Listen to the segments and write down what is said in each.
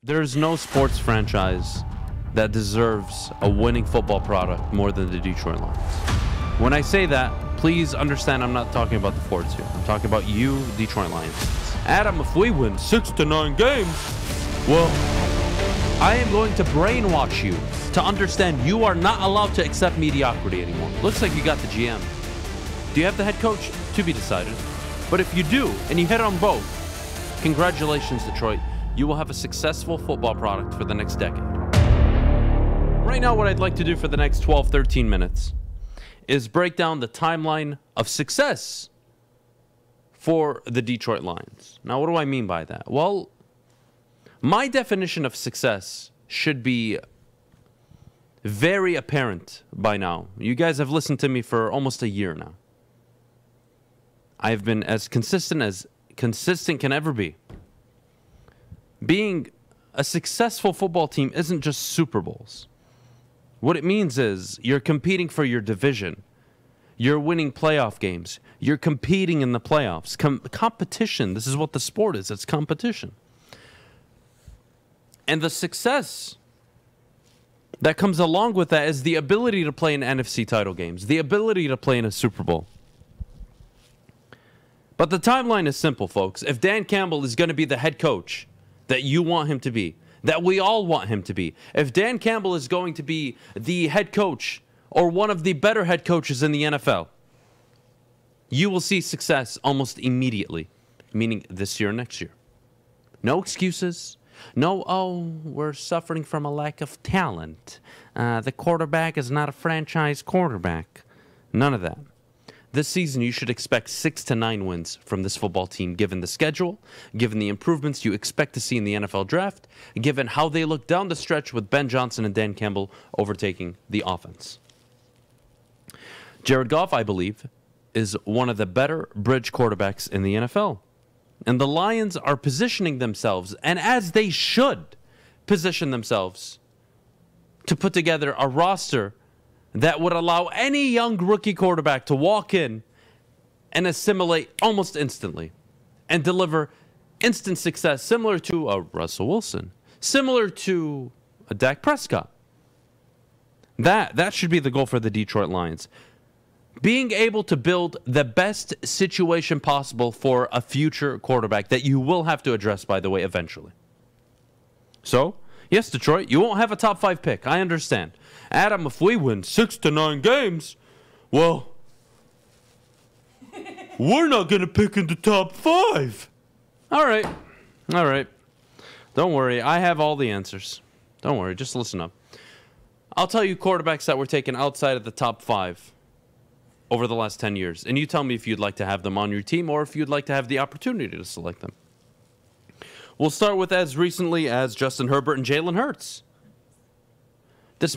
There's no sports franchise that deserves a winning football product more than the Detroit Lions. When I say that, please understand I'm not talking about the Fords here. I'm talking about you, Detroit Lions. Adam, if we win 6 to 9 games, well, I am going to brainwash you to understand you are not allowed to accept mediocrity anymore. Looks like you got the GM. Do you have the head coach? To be decided. But if you do, and you hit on both, congratulations, Detroit. You will have a successful football product for the next decade. Right now, what I'd like to do for the next 12, 13 minutes is break down the timeline of success for the Detroit Lions. Now, what do I mean by that? Well, my definition of success should be very apparent by now. You guys have listened to me for almost a year now. I've been as consistent can ever be. Being a successful football team isn't just Super Bowls. What it means is you're competing for your division. You're winning playoff games. You're competing in the playoffs. Competition. This is what the sport is. It's competition. And the success that comes along with that is the ability to play in NFC title games, the ability to play in a Super Bowl. But the timeline is simple, folks. If Dan Campbell is going to be the head coach that you want him to be, that we all want him to be, if Dan Campbell is going to be the head coach or one of the better head coaches in the NFL, you will see success almost immediately, meaning this year or next year. No excuses. No, we're suffering from a lack of talent. The quarterback is not a franchise quarterback. None of that. This season, you should expect 6 to 9 wins from this football team, given the schedule, given the improvements you expect to see in the NFL draft, given how they look down the stretch with Ben Johnson and Dan Campbell overtaking the offense. Jared Goff, I believe, is one of the better bridge quarterbacks in the NFL. And the Lions are positioning themselves, and as they should position themselves, to put together a roster that would allow any young rookie quarterback to walk in and assimilate almost instantly and deliver instant success, similar to a Russell Wilson, similar to a Dak Prescott. That should be the goal for the Detroit Lions. Being able to build the best situation possible for a future quarterback that you will have to address, by the way, eventually. So, yes, Detroit, you won't have a top 5 pick. I understand. Adam, if we win 6 to 9 games, well, we're not going to pick in the top 5. All right. Don't worry. I have all the answers. Don't worry. Just listen up. I'll tell you quarterbacks that were taken outside of the top 5 over the last 10 years. And you tell me if you'd like to have them on your team or if you'd like to have the opportunity to select them. We'll start with as recently as Justin Herbert and Jalen Hurts. This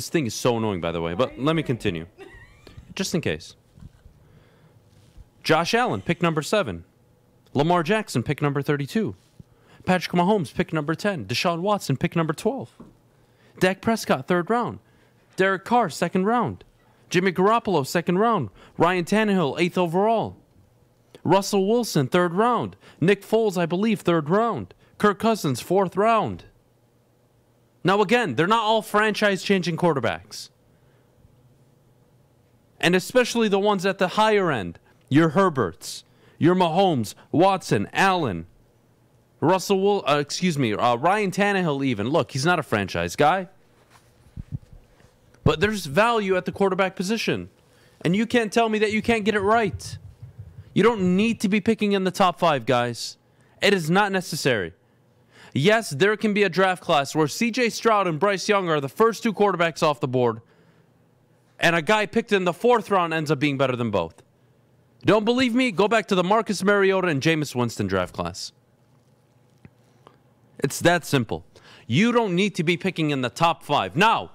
thing is so annoying, by the way, but let me continue. Just in case. Josh Allen, pick number 7. Lamar Jackson, pick number 32. Patrick Mahomes, pick number 10. Deshaun Watson, pick number 12. Dak Prescott, 3rd round. Derek Carr, 2nd round. Jimmy Garoppolo, 2nd round. Ryan Tannehill, 8th overall. Russell Wilson, 3rd round. Nick Foles, I believe, 3rd round. Kirk Cousins, 4th round. Now, again, they're not all franchise-changing quarterbacks. And especially the ones at the higher end. Your Herberts, your Mahomes, Watson, Allen, Ryan Tannehill even. Look, he's not a franchise guy. But there's value at the quarterback position. And you can't tell me that you can't get it right. You don't need to be picking in the top 5, guys. It is not necessary. Yes, there can be a draft class where C.J. Stroud and Bryce Young are the first 2 quarterbacks off the board, and a guy picked in the 4th round ends up being better than both. Don't believe me? Go back to the Marcus Mariota and Jameis Winston draft class. It's that simple. You don't need to be picking in the top 5. Now,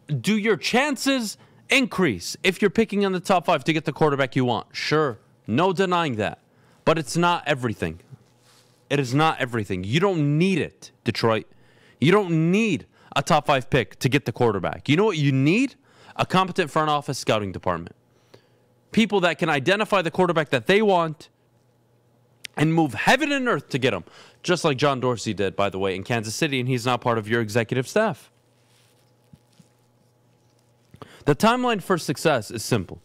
do your chances increase if you're picking in the top 5 to get the quarterback you want? Sure. No denying that. But it's not everything. It is not everything. You don't need it, Detroit. You don't need a top 5 pick to get the quarterback. You know what you need? A competent front office scouting department. People that can identify the quarterback that they want and move heaven and earth to get him, just like John Dorsey did, by the way, in Kansas City, and he's not part of your executive staff. The timeline for success is simple.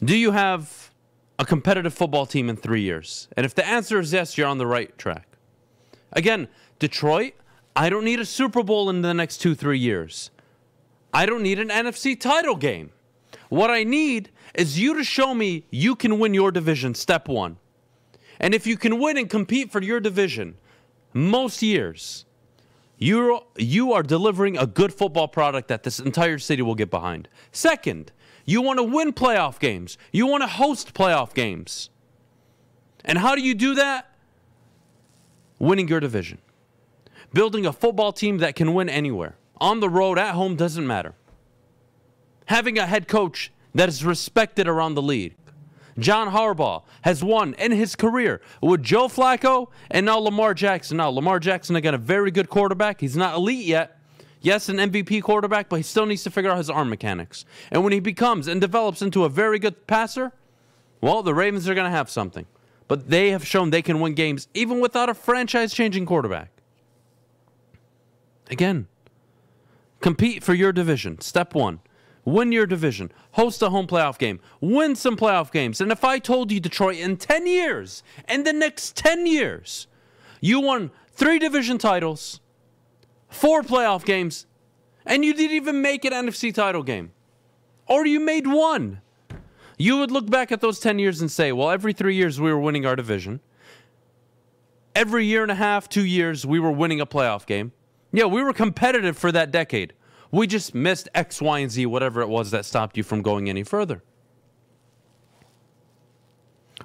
Do you have a competitive football team in 3 years? And if the answer is yes, you're on the right track. Again, Detroit, I don't need a Super Bowl in the next 2-3 years. I don't need an NFC title game. What I need is you to show me you can win your division, step one. And if you can win and compete for your division most years, you are delivering a good football product that this entire city will get behind. Second, you want to win playoff games. You want to host playoff games. And how do you do that? Winning your division. Building a football team that can win anywhere. On the road, at home, doesn't matter. Having a head coach that is respected around the league. John Harbaugh has won in his career with Joe Flacco and now Lamar Jackson. Now, Lamar Jackson, again, a very good quarterback. He's not elite yet. Yes, an MVP quarterback, but he still needs to figure out his arm mechanics. And when he becomes and develops into a very good passer, well, the Ravens are going to have something. But they have shown they can win games even without a franchise-changing quarterback. Again, compete for your division. Step one. Win your division. Host a home playoff game. Win some playoff games. And if I told you, Detroit, in 10 years, in the next 10 years, you won 3 division titles, 4 playoff games, and you didn't even make an NFC title game, or you made 1, you would look back at those 10 years and say, well, every 3 years we were winning our division. Every year and a half, 2 years, we were winning a playoff game. Yeah, we were competitive for that decade. We just missed X, Y, and Z, whatever it was that stopped you from going any further.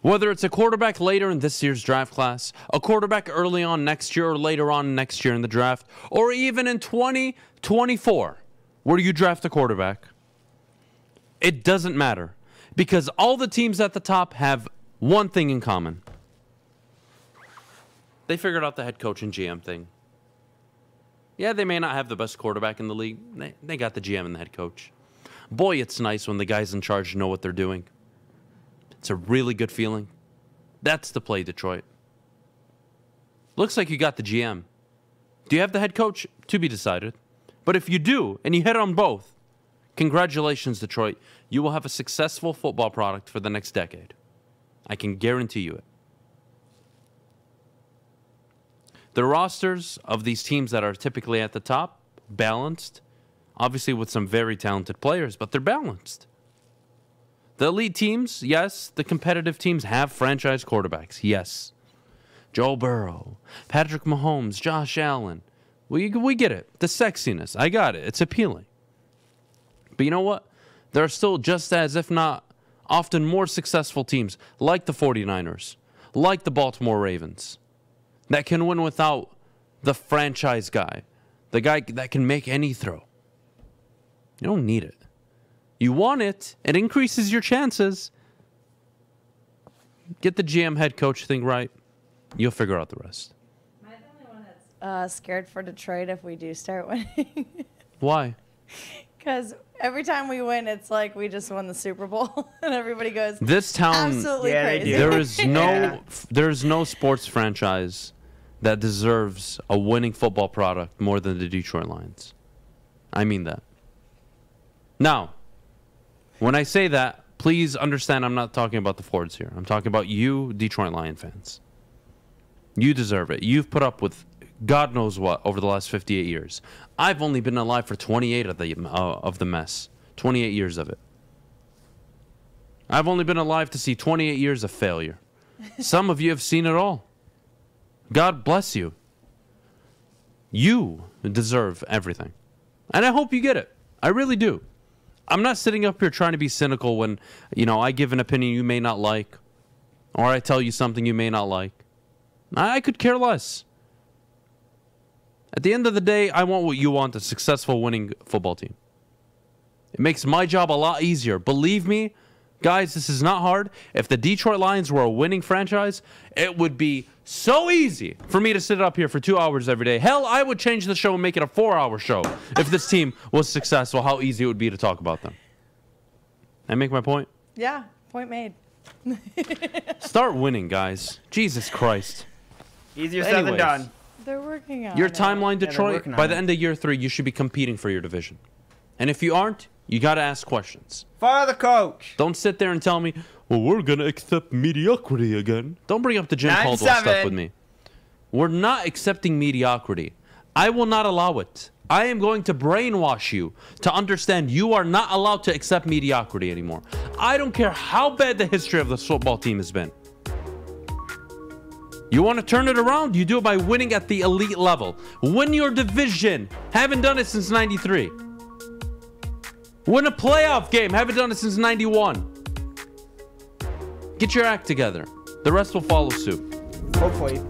Whether it's a quarterback later in this year's draft class, a quarterback early on next year or later on next year in the draft, or even in 2024, where you draft a quarterback, it doesn't matter. Because all the teams at the top have one thing in common. They figured out the head coach and GM thing. Yeah, they may not have the best quarterback in the league. They got the GM and the head coach. Boy, it's nice when the guys in charge know what they're doing. It's a really good feeling. That's the play, Detroit. Looks like you got the GM. Do you have the head coach? To be decided. But if you do, and you hit on both, congratulations, Detroit. You will have a successful football product for the next decade. I can guarantee you it. The rosters of these teams that are typically at the top, balanced, obviously with some very talented players, but they're balanced. The elite teams, yes. The competitive teams have franchise quarterbacks, yes. Joe Burrow, Patrick Mahomes, Josh Allen. We get it. The sexiness, I got it. It's appealing. But you know what? There are still just as, if not often more successful teams like the 49ers, like the Baltimore Ravens, that can win without the franchise guy, the guy that can make any throw. You don't need it. You want it. It increases your chances. Get the GM head coach thing right. You'll figure out the rest. Am I the only one that's scared for Detroit if we do start winning? Why? Because every time we win, it's like we just won the Super Bowl, and everybody goes, "This town, absolutely crazy." There is no sports franchise that deserves a winning football product more than the Detroit Lions. I mean that. Now, when I say that, please understand I'm not talking about the Fords here. I'm talking about you, Detroit Lion fans. You deserve it. You've put up with God knows what over the last 58 years. I've only been alive for 28 of the mess. 28 years of it. I've only been alive to see 28 years of failure. Some of you have seen it all. God bless you. You deserve everything. And I hope you get it. I really do. I'm not sitting up here trying to be cynical when, I give an opinion you may not like, or I tell you something you may not like. I could care less. At the end of the day, I want what you want, a successful winning football team. It makes my job a lot easier. Believe me, guys, this is not hard. If the Detroit Lions were a winning franchise, it would be so easy for me to sit up here for 2 hours every day. Hell, I would change the show and make it a 4-hour show if this team was successful, how easy it would be to talk about them. I make my point? Yeah, point made. Start winning, guys. Jesus Christ. Easier said than done. They're working on Your it. timeline, Detroit, by the end of year 3, you should be competing for your division. And if you aren't, you got to ask questions. Fire the coach. Don't sit there and tell me, well, we're going to accept mediocrity again. Don't bring up the Jim Caldwell stuff with me. We're not accepting mediocrity. I will not allow it. I am going to brainwash you to understand you are not allowed to accept mediocrity anymore. I don't care how bad the history of this football team has been. You want to turn it around? You do it by winning at the elite level. Win your division. Haven't done it since 93. Win a playoff game. Haven't done it since 91. Get your act together. The rest will follow suit. Hopefully.